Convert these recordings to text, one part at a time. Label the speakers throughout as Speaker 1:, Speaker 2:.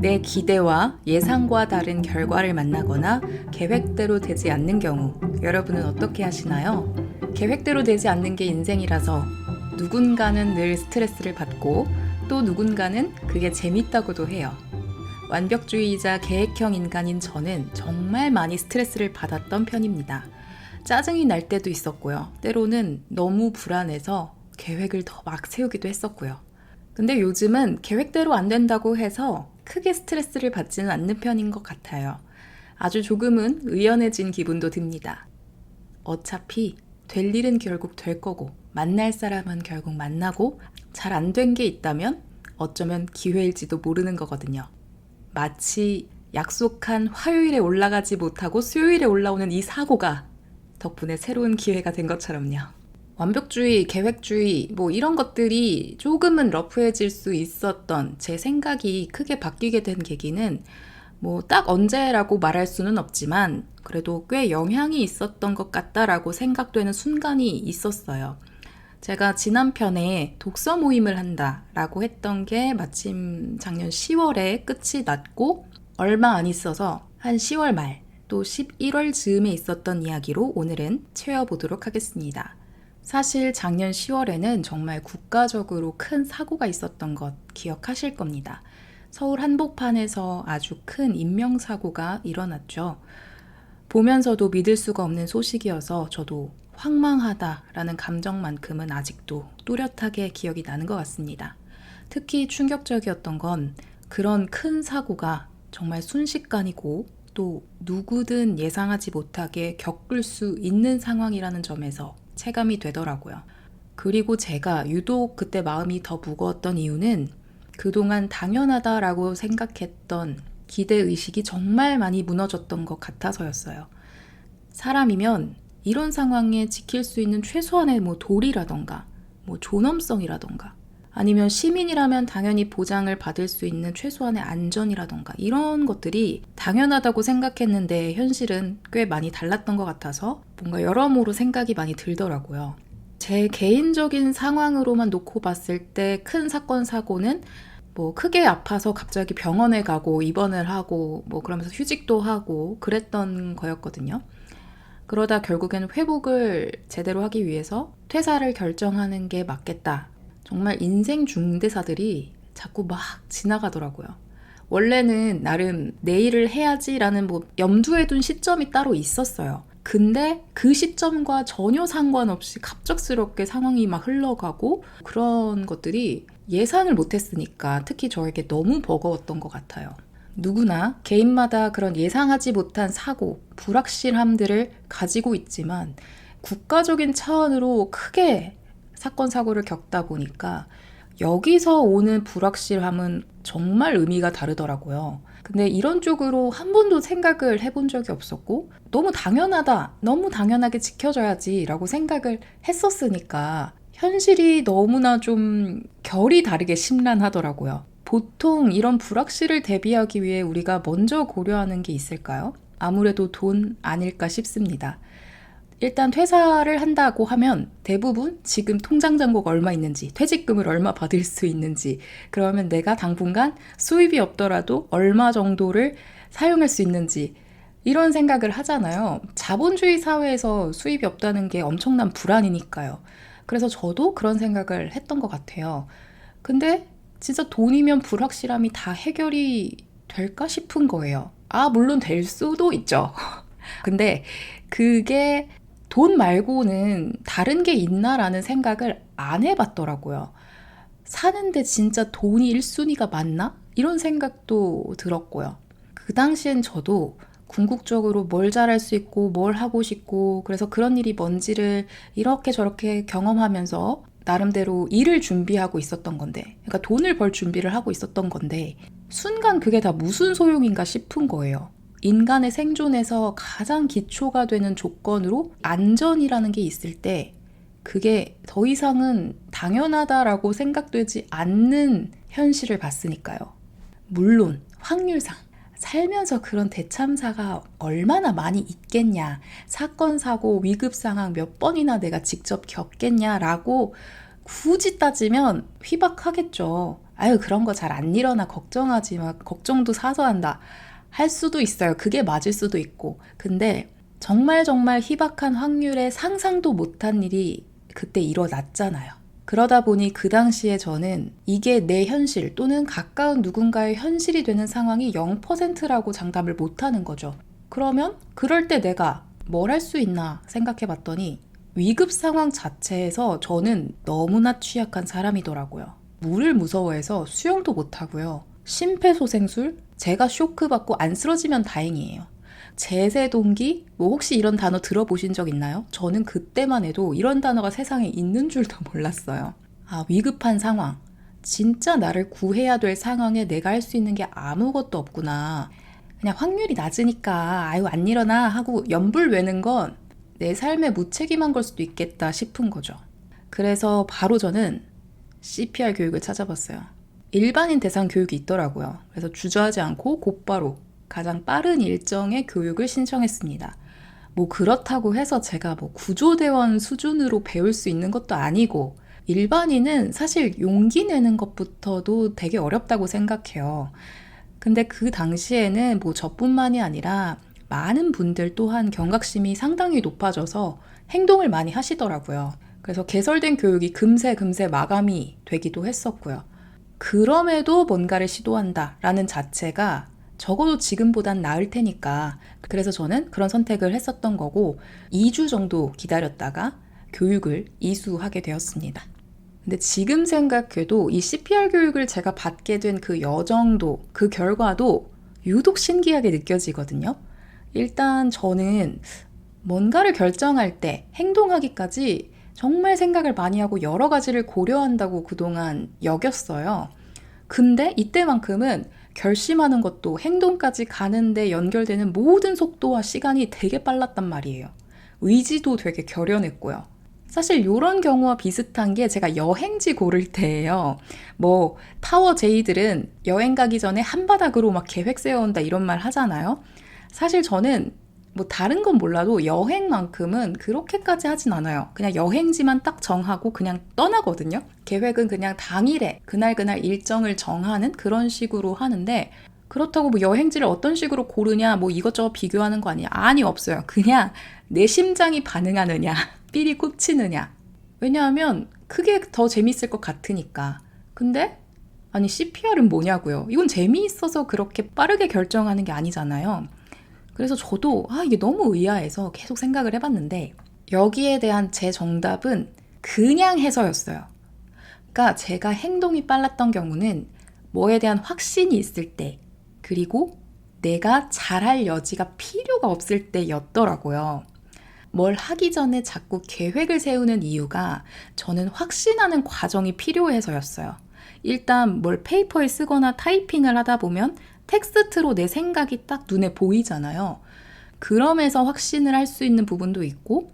Speaker 1: 내 기대와 예상과 다른 결과를 만나거나 계획대로 되지 않는 경우 여러분은 어떻게 하시나요? 계획대로 되지 않는 게 인생이라서 누군가는 늘 스트레스를 받고 또 누군가는 그게 재밌다고도 해요. 완벽주의이자 계획형 인간인 저는 정말 많이 스트레스를 받았던 편입니다. 짜증이 날 때도 있었고요. 때로는 너무 불안해서 계획을 더 막 세우기도 했었고요. 근데 요즘은 계획대로 안 된다고 해서 크게 스트레스를 받지는 않는 편인 것 같아요. 아주 조금은 의연해진 기분도 듭니다. 어차피 될 일은 결국 될 거고 만날 사람은 결국 만나고 잘 안 된 게 있다면 어쩌면 기회일지도 모르는 거거든요. 마치 약속한 화요일에 올라가지 못하고 수요일에 올라오는 이 사고가 덕분에 새로운 기회가 된 것처럼요. 완벽주의, 계획주의 이런 것들이 조금은 러프해질 수 있었던 제 생각이 크게 바뀌게 된 계기는 딱 언제라고 말할 수는 없지만 그래도 꽤 영향이 있었던 것 같다라고 생각되는 순간이 있었어요. 제가 지난 편에 독서 모임을 한다라고 했던 게 마침 작년 10월에 끝이 났고 얼마 안 있어서 한 10월 말 또 11월 즈음에 있었던 이야기로 오늘은 채워보도록 하겠습니다. 사실 작년 10월에는 정말 국가적으로 큰 사고가 있었던 것 기억하실 겁니다. 서울 한복판에서 아주 큰 인명사고가 일어났죠. 보면서도 믿을 수가 없는 소식이어서 저도 황망하다라는 감정만큼은 아직도 또렷하게 기억이 나는 것 같습니다. 특히 충격적이었던 건 그런 큰 사고가 정말 순식간이고 또 누구든 예상하지 못하게 겪을 수 있는 상황이라는 점에서 체감이 되더라고요. 그리고 제가 유독 그때 마음이 더 무거웠던 이유는 그동안 당연하다라고 생각했던 기대의식이 정말 많이 무너졌던 것 같아서였어요. 사람이면 이런 상황에 지킬 수 있는 최소한의 도리라던가 존엄성이라던가 아니면 시민이라면 당연히 보장을 받을 수 있는 최소한의 안전이라던가 이런 것들이 당연하다고 생각했는데 현실은 꽤 많이 달랐던 것 같아서 뭔가 여러모로 생각이 많이 들더라고요. 제 개인적인 상황으로만 놓고 봤을 때 큰 사건 사고는 크게 아파서 갑자기 병원에 가고 입원을 하고 그러면서 휴직도 하고 그랬던 거였거든요. 그러다 결국에는 회복을 제대로 하기 위해서 퇴사를 결정하는 게 맞겠다. 정말 인생 중대사들이 자꾸 막 지나가더라고요. 원래는 나름 내일을 해야지라는 염두에 둔 시점이 따로 있었어요. 근데 그 시점과 전혀 상관없이 갑작스럽게 상황이 막 흘러가고 그런 것들이 예상을 못했으니까 특히 저에게 너무 버거웠던 것 같아요. 누구나 개인마다 그런 예상하지 못한 사고, 불확실함들을 가지고 있지만 국가적인 차원으로 크게 사건, 사고를 겪다 보니까 여기서 오는 불확실함은 정말 의미가 다르더라고요. 근데 이런 쪽으로 한 번도 생각을 해본 적이 없었고 너무 당연하다, 너무 당연하게 지켜져야지 라고 생각을 했었으니까 현실이 너무나 좀 결이 다르게 심란하더라고요. 보통 이런 불확실을 대비하기 위해 우리가 먼저 고려하는 게 있을까요? 아무래도 돈 아닐까 싶습니다. 일단 퇴사를 한다고 하면 대부분 지금 통장 잔고가 얼마 있는지, 퇴직금을 얼마 받을 수 있는지, 그러면 내가 당분간 수입이 없더라도 얼마 정도를 사용할 수 있는지 이런 생각을 하잖아요. 자본주의 사회에서 수입이 없다는 게 엄청난 불안이니까요. 그래서 저도 그런 생각을 했던 것 같아요. 근데 진짜 돈이면 불확실함이 다 해결이 될까 싶은 거예요. 물론 될 수도 있죠. 근데 그게 돈 말고는 다른 게 있나라는 생각을 안 해봤더라고요. 사는데 진짜 돈이 1순위가 맞나? 이런 생각도 들었고요. 그 당시엔 저도 궁극적으로 뭘 잘할 수 있고 뭘 하고 싶고 그래서 그런 일이 뭔지를 이렇게 저렇게 경험하면서 나름대로 일을 준비하고 있었던 건데 그러니까 돈을 벌 준비를 하고 있었던 건데 순간 그게 다 무슨 소용인가 싶은 거예요. 인간의 생존에서 가장 기초가 되는 조건으로 안전이라는 게 있을 때 그게 더 이상은 당연하다라고 생각되지 않는 현실을 봤으니까요. 물론 확률상 살면서 그런 대참사가 얼마나 많이 있겠냐, 사건, 사고, 위급 상황 몇 번이나 내가 직접 겪겠냐라고 굳이 따지면 희박하겠죠. 아유, 그런 거 잘 안 일어나. 걱정하지 마. 걱정도 사서 한다. 할 수도 있어요. 그게 맞을 수도 있고. 근데 정말 정말 희박한 확률에 상상도 못한 일이 그때 일어났잖아요. 그러다 보니 그 당시에 저는 이게 내 현실 또는 가까운 누군가의 현실이 되는 상황이 0%라고 장담을 못하는 거죠. 그러면 그럴 때 내가 뭘 할 수 있나 생각해 봤더니 위급 상황 자체에서 저는 너무나 취약한 사람이더라고요. 물을 무서워해서 수영도 못하고요. 심폐소생술? 제가 쇼크받고 안 쓰러지면 다행이에요. 제세동기? 뭐 혹시 이런 단어 들어보신 적 있나요? 저는 그때만 해도 이런 단어가 세상에 있는 줄도 몰랐어요. 아, 위급한 상황. 진짜 나를 구해야 될 상황에 내가 할 수 있는 게 아무것도 없구나. 그냥 확률이 낮으니까 아유 안 일어나 하고 연불 외는 건 내 삶에 무책임한 걸 수도 있겠다 싶은 거죠. 그래서 바로 저는 CPR 교육을 찾아봤어요. 일반인 대상 교육이 있더라고요. 그래서 주저하지 않고 곧바로 가장 빠른 일정의 교육을 신청했습니다. 뭐 그렇다고 해서 제가 뭐 구조대원 수준으로 배울 수 있는 것도 아니고 일반인은 사실 용기 내는 것부터도 되게 어렵다고 생각해요. 근데 그 당시에는 뭐 저뿐만이 아니라 많은 분들 또한 경각심이 상당히 높아져서 행동을 많이 하시더라고요. 그래서 개설된 교육이 금세 마감이 되기도 했었고요. 그럼에도 뭔가를 시도한다라는 자체가 적어도 지금보단 나을 테니까 그래서 저는 그런 선택을 했었던 거고 2주 정도 기다렸다가 교육을 이수하게 되었습니다. 근데 지금 생각해도 이 CPR 교육을 제가 받게 된 그 여정도 그 결과도 유독 신기하게 느껴지거든요. 일단 저는 뭔가를 결정할 때 행동하기까지 정말 생각을 많이 하고 여러 가지를 고려한다고 그동안 여겼어요. 근데 이때만큼은 결심하는 것도 행동까지 가는데 연결되는 모든 속도와 시간이 되게 빨랐단 말이에요. 의지도 되게 결연했고요. 사실 이런 경우와 비슷한 게 제가 여행지 고를 때예요. 뭐 타워 J들은 여행 가기 전에 한바닥으로 막 계획 세워온다 이런 말 하잖아요. 사실 저는 뭐 다른 건 몰라도 여행만큼은 그렇게까지 하진 않아요. 그냥 여행지만 딱 정하고 그냥 떠나거든요. 계획은 그냥 당일에 그날 일정을 정하는 그런 식으로 하는데 그렇다고 뭐 여행지를 어떤 식으로 고르냐 뭐 이것저것 비교하는 거 아니야? 아니 없어요. 그냥 내 심장이 반응하느냐 삘이 꽂히느냐. 왜냐하면 그게 더 재밌을 것 같으니까. 근데 아니 CPR은 뭐냐고요. 이건 재미있어서 그렇게 빠르게 결정하는 게 아니잖아요. 그래서 저도 이게 너무 의아해서 계속 생각을 해봤는데 여기에 대한 제 정답은 그냥 해서였어요. 그러니까 제가 행동이 빨랐던 경우는 뭐에 대한 확신이 있을 때 그리고 내가 잘할 여지가 필요가 없을 때였더라고요. 뭘 하기 전에 자꾸 계획을 세우는 이유가 저는 확신하는 과정이 필요해서였어요. 일단 뭘 페이퍼에 쓰거나 타이핑을 하다 보면 텍스트로 내 생각이 딱 눈에 보이잖아요. 그러면서 확신을 할 수 있는 부분도 있고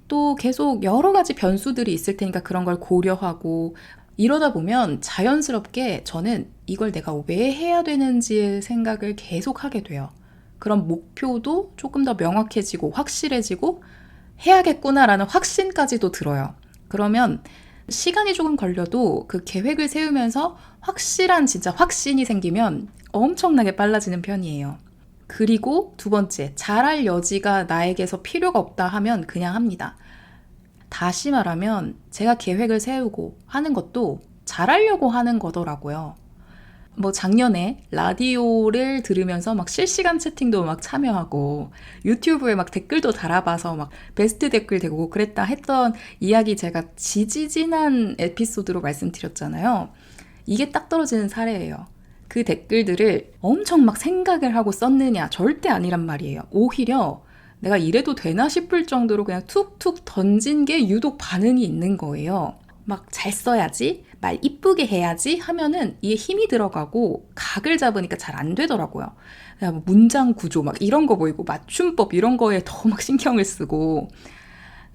Speaker 1: 또 계속 여러 가지 변수들이 있을 테니까 그런 걸 고려하고 이러다 보면 자연스럽게 저는 이걸 내가 왜 해야 되는지의 생각을 계속 하게 돼요. 그런 목표도 조금 더 명확해지고 확실해지고 해야겠구나라는 확신까지도 들어요. 그러면 시간이 조금 걸려도 그 계획을 세우면서 확실한 진짜 확신이 생기면 엄청나게 빨라지는 편이에요. 그리고 두 번째, 잘할 여지가 나에게서 필요가 없다 하면 그냥 합니다. 다시 말하면 제가 계획을 세우고 하는 것도 잘하려고 하는 거더라고요. 뭐 작년에 라디오를 들으면서 막 실시간 채팅도 막 참여하고 유튜브에 막 댓글도 달아봐서 막 베스트 댓글 되고 그랬다 했던 이야기 제가 지지진한 에피소드로 말씀드렸잖아요. 이게 딱 떨어지는 사례예요. 그 댓글들을 엄청 막 생각을 하고 썼느냐 절대 아니란 말이에요. 오히려 내가 이래도 되나 싶을 정도로 그냥 툭툭 던진 게 유독 반응이 있는 거예요. 막 잘 써야지, 말 이쁘게 해야지 하면은 이에 힘이 들어가고 각을 잡으니까 잘 안 되더라고요. 그냥 뭐 문장 구조 막 이런 거 보이고 맞춤법 이런 거에 더 막 신경을 쓰고.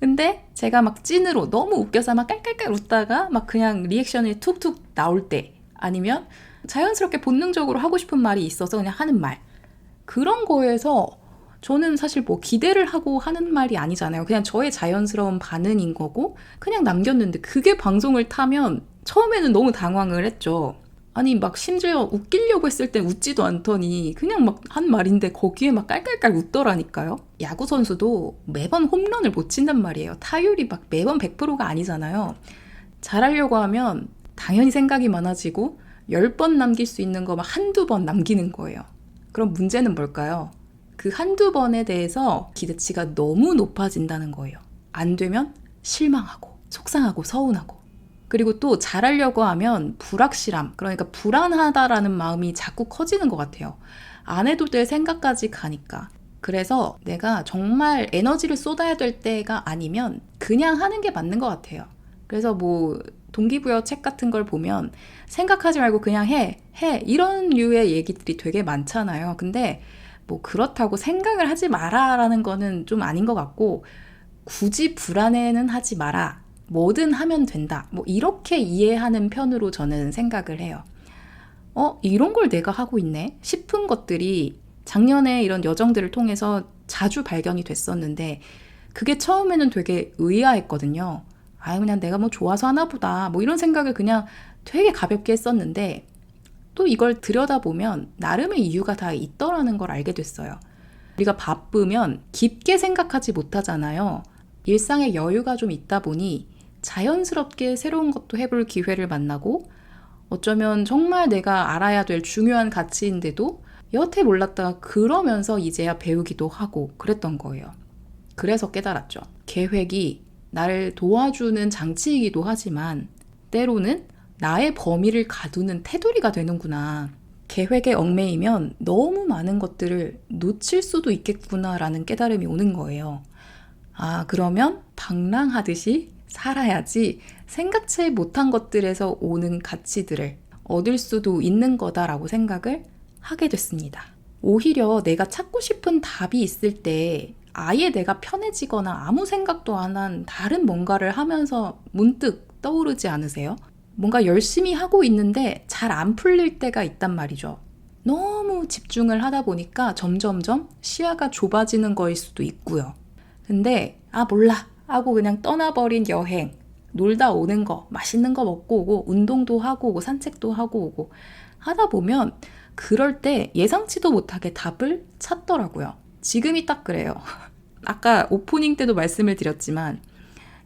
Speaker 1: 근데 제가 막 찐으로 너무 웃겨서 막 깔깔깔 웃다가 막 그냥 리액션이 툭툭 나올 때 아니면 자연스럽게 본능적으로 하고 싶은 말이 있어서 그냥 하는 말. 그런 거에서 저는 사실 뭐 기대를 하고 하는 말이 아니잖아요. 그냥 저의 자연스러운 반응인 거고 그냥 남겼는데 그게 방송을 타면 처음에는 너무 당황을 했죠. 아니 막 심지어 웃기려고 했을 땐 웃지도 않더니 그냥 막 한 말인데 거기에 막 깔깔깔 웃더라니까요. 야구 선수도 매번 홈런을 못 친단 말이에요. 타율이 막 매번 100%가 아니잖아요. 잘하려고 하면 당연히 생각이 많아지고 10번 남길 수 있는 거 막 한두 번 남기는 거예요. 그럼 문제는 뭘까요? 그 한두 번에 대해서 기대치가 너무 높아진다는 거예요. 안 되면 실망하고 속상하고 서운하고, 그리고 또 잘하려고 하면 불확실함, 그러니까 불안하다라는 마음이 자꾸 커지는 것 같아요. 안 해도 될 생각까지 가니까. 그래서 내가 정말 에너지를 쏟아야 될 때가 아니면 그냥 하는 게 맞는 것 같아요. 그래서 뭐 동기부여 책 같은 걸 보면 생각하지 말고 그냥 해 이런 류의 얘기들이 되게 많잖아요. 근데 뭐 그렇다고 생각을 하지 마라라는 거는 좀 아닌 것 같고, 굳이 불안해는 하지 마라, 뭐든 하면 된다, 뭐 이렇게 이해하는 편으로 저는 생각을 해요. 이런 걸 내가 하고 있네 싶은 것들이 작년에 이런 여정들을 통해서 자주 발견이 됐었는데, 그게 처음에는 되게 의아했거든요. 그냥 내가 뭐 좋아서 하나 보다, 뭐 이런 생각을 그냥 되게 가볍게 했었는데, 또 이걸 들여다보면 나름의 이유가 다 있더라는 걸 알게 됐어요. 우리가 바쁘면 깊게 생각하지 못하잖아요. 일상에 여유가 좀 있다 보니 자연스럽게 새로운 것도 해볼 기회를 만나고, 어쩌면 정말 내가 알아야 될 중요한 가치인데도 여태 몰랐다가 그러면서 이제야 배우기도 하고 그랬던 거예요. 그래서 깨달았죠. 계획이 나를 도와주는 장치이기도 하지만 때로는 나의 범위를 가두는 테두리가 되는구나. 계획에 얽매이면 너무 많은 것들을 놓칠 수도 있겠구나라는 깨달음이 오는 거예요. 그러면 방랑하듯이 살아야지 생각지 못한 것들에서 오는 가치들을 얻을 수도 있는 거다라고 생각을 하게 됐습니다. 오히려 내가 찾고 싶은 답이 있을 때 아예 내가 편해지거나 아무 생각도 안 한 다른 뭔가를 하면서 문득 떠오르지 않으세요? 뭔가 열심히 하고 있는데 잘 안 풀릴 때가 있단 말이죠. 너무 집중을 하다 보니까 점점점 시야가 좁아지는 거일 수도 있고요. 근데 몰라 하고 그냥 떠나버린 여행, 놀다 오는 거, 맛있는 거 먹고 오고, 운동도 하고 오고, 산책도 하고 오고 하다 보면 그럴 때 예상치도 못하게 답을 찾더라고요. 지금이 딱 그래요. 아까 오프닝 때도 말씀을 드렸지만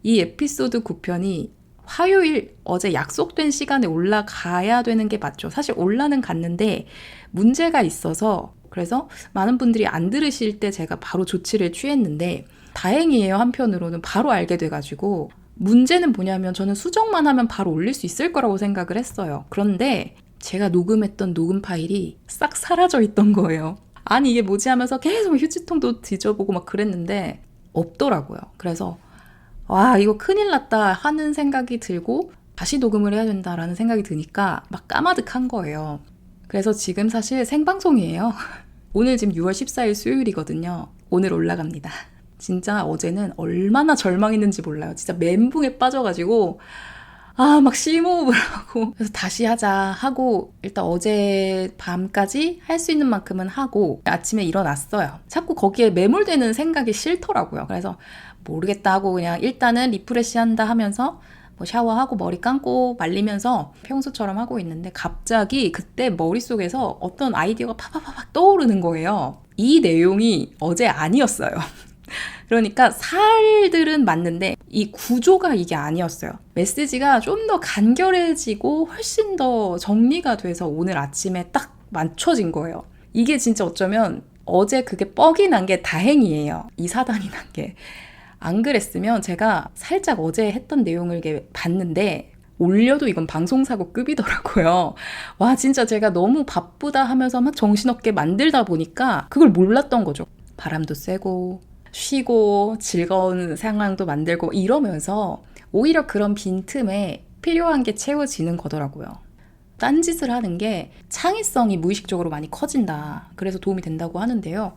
Speaker 1: 이 에피소드 9편이 화요일 어제 약속된 시간에 올라가야 되는 게 맞죠. 사실 올라는 갔는데 문제가 있어서, 그래서 많은 분들이 안 들으실 때 제가 바로 조치를 취했는데, 다행이에요. 한편으로는 바로 알게 돼가지고. 문제는 뭐냐면 저는 수정만 하면 바로 올릴 수 있을 거라고 생각을 했어요. 그런데 제가 녹음했던 녹음 파일이 싹 사라져 있던 거예요. 아니 이게 뭐지 하면서 계속 휴지통도 뒤져보고 막 그랬는데 없더라고요. 그래서 이거 큰일 났다 하는 생각이 들고 다시 녹음을 해야 된다라는 생각이 드니까 막 까마득한 거예요. 그래서 지금 사실 생방송이에요. 오늘 지금 6월 14일 수요일이거든요. 오늘 올라갑니다. 진짜 어제는 얼마나 절망했는지 몰라요. 진짜 멘붕에 빠져가지고 막 심호흡을 하고, 그래서 다시 하자 하고 일단 어제 밤까지 할 수 있는 만큼은 하고 아침에 일어났어요. 자꾸 거기에 매몰되는 생각이 싫더라고요. 그래서 모르겠다 하고 그냥 일단은 리프레시 한다 하면서 뭐 샤워하고 머리 감고 말리면서 평소처럼 하고 있는데, 갑자기 그때 머릿속에서 어떤 아이디어가 팍팍팍 떠오르는 거예요. 이 내용이 어제 아니었어요. 그러니까 살들은 맞는데 이 구조가 이게 아니었어요. 메시지가 좀 더 간결해지고 훨씬 더 정리가 돼서 오늘 아침에 딱 맞춰진 거예요. 이게 진짜 어쩌면 어제 그게 뻑이 난 게 다행이에요. 이 사단이 난 게. 안 그랬으면 제가 살짝 어제 했던 내용을 이렇게 봤는데 올려도 이건 방송사고급이더라고요. 진짜 제가 너무 바쁘다 하면서 막 정신없게 만들다 보니까 그걸 몰랐던 거죠. 바람도 쐬고 쉬고 즐거운 상황도 만들고 이러면서 오히려 그런 빈틈에 필요한 게 채워지는 거더라고요. 딴짓을 하는 게 창의성이 무의식적으로 많이 커진다. 그래서 도움이 된다고 하는데요.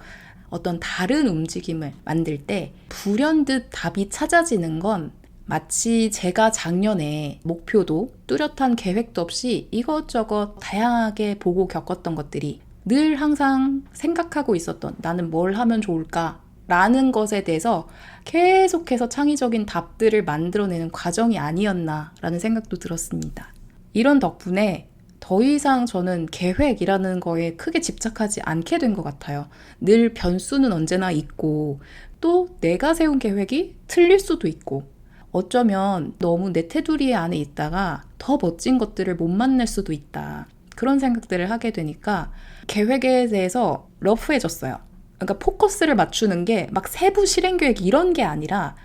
Speaker 1: 어떤 다른 움직임을 만들 때 불현듯 답이 찾아지는 건 마치 제가 작년에 목표도 뚜렷한 계획도 없이 이것저것 다양하게 보고 겪었던 것들이 늘 항상 생각하고 있었던 나는 뭘 하면 좋을까? 라는 것에 대해서 계속해서 창의적인 답들을 만들어내는 과정이 아니었나라는 생각도 들었습니다. 이런 덕분에 더 더 이상 저는 계획이라는 거에 크게 집착하지 않게 된 것 같아요. 늘 변수는 언제나 있고 또 내가 세운 계획이 틀릴 수도 있고 어쩌면 너무 내 테두리 안에 있다가 더 멋진 것들을 못 만날 수도 있다. 그런 생각들을 하게 되니까 계획에 대해서 러프해졌어요. 그러니까 포커스를 맞추는 게 막 세부 실행 계획 이런 게 아니라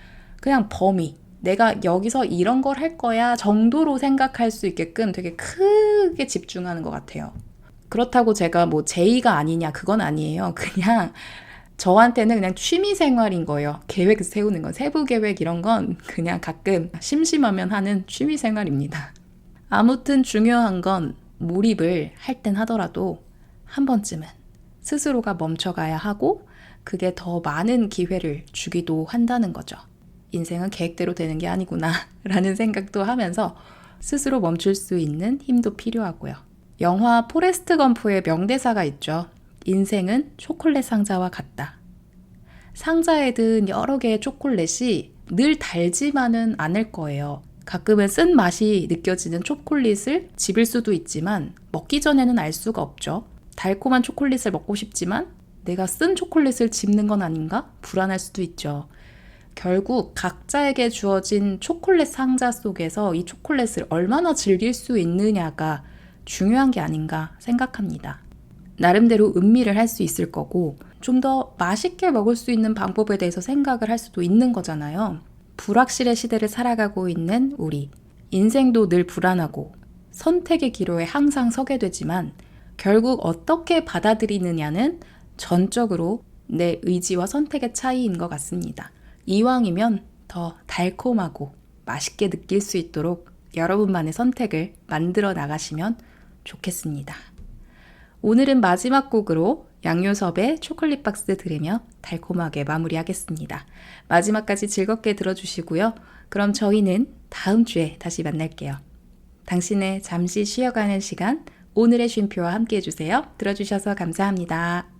Speaker 1: 그냥 범위, 내가 여기서 이런 걸 할 거야 정도로 생각할 수 있게끔 되게 크게 집중하는 것 같아요. 그렇다고 제가 뭐 제의가 아니냐 그건 아니에요. 그냥 저한테는 그냥 취미 생활인 거예요. 계획 세우는 건, 세부 계획 이런 건 그냥 가끔 심심하면 하는 취미 생활입니다. 아무튼 중요한 건 몰입을 할 땐 하더라도 한 번쯤은 스스로가 멈춰가야 하고 그게 더 많은 기회를 주기도 한다는 거죠. 인생은 계획대로 되는 게 아니구나 라는 생각도 하면서 스스로 멈출 수 있는 힘도 필요하고요. 영화 포레스트 검프의 명대사가 있죠. 인생은 초콜릿 상자와 같다. 상자에 든 여러 개의 초콜릿이 늘 달지만은 않을 거예요. 가끔은 쓴 맛이 느껴지는 초콜릿을 집을 수도 있지만 먹기 전에는 알 수가 없죠. 달콤한 초콜릿을 먹고 싶지만 내가 쓴 초콜릿을 집는 건 아닌가? 불안할 수도 있죠. 결국 각자에게 주어진 초콜릿 상자 속에서 이 초콜릿을 얼마나 즐길 수 있느냐가 중요한 게 아닌가 생각합니다. 나름대로 음미를 할 수 있을 거고 좀 더 맛있게 먹을 수 있는 방법에 대해서 생각을 할 수도 있는 거잖아요. 불확실의 시대를 살아가고 있는 우리. 인생도 늘 불안하고 선택의 기로에 항상 서게 되지만 결국 어떻게 받아들이느냐는 전적으로 내 의지와 선택의 차이인 것 같습니다. 이왕이면 더 달콤하고 맛있게 느낄 수 있도록 여러분만의 선택을 만들어 나가시면 좋겠습니다. 오늘은 마지막 곡으로 양요섭의 초콜릿 박스 들으며 달콤하게 마무리하겠습니다. 마지막까지 즐겁게 들어주시고요. 그럼 저희는 다음 주에 다시 만날게요. 당신의 잠시 쉬어가는 시간, 오늘의 쉼표와 함께 해주세요. 들어주셔서 감사합니다.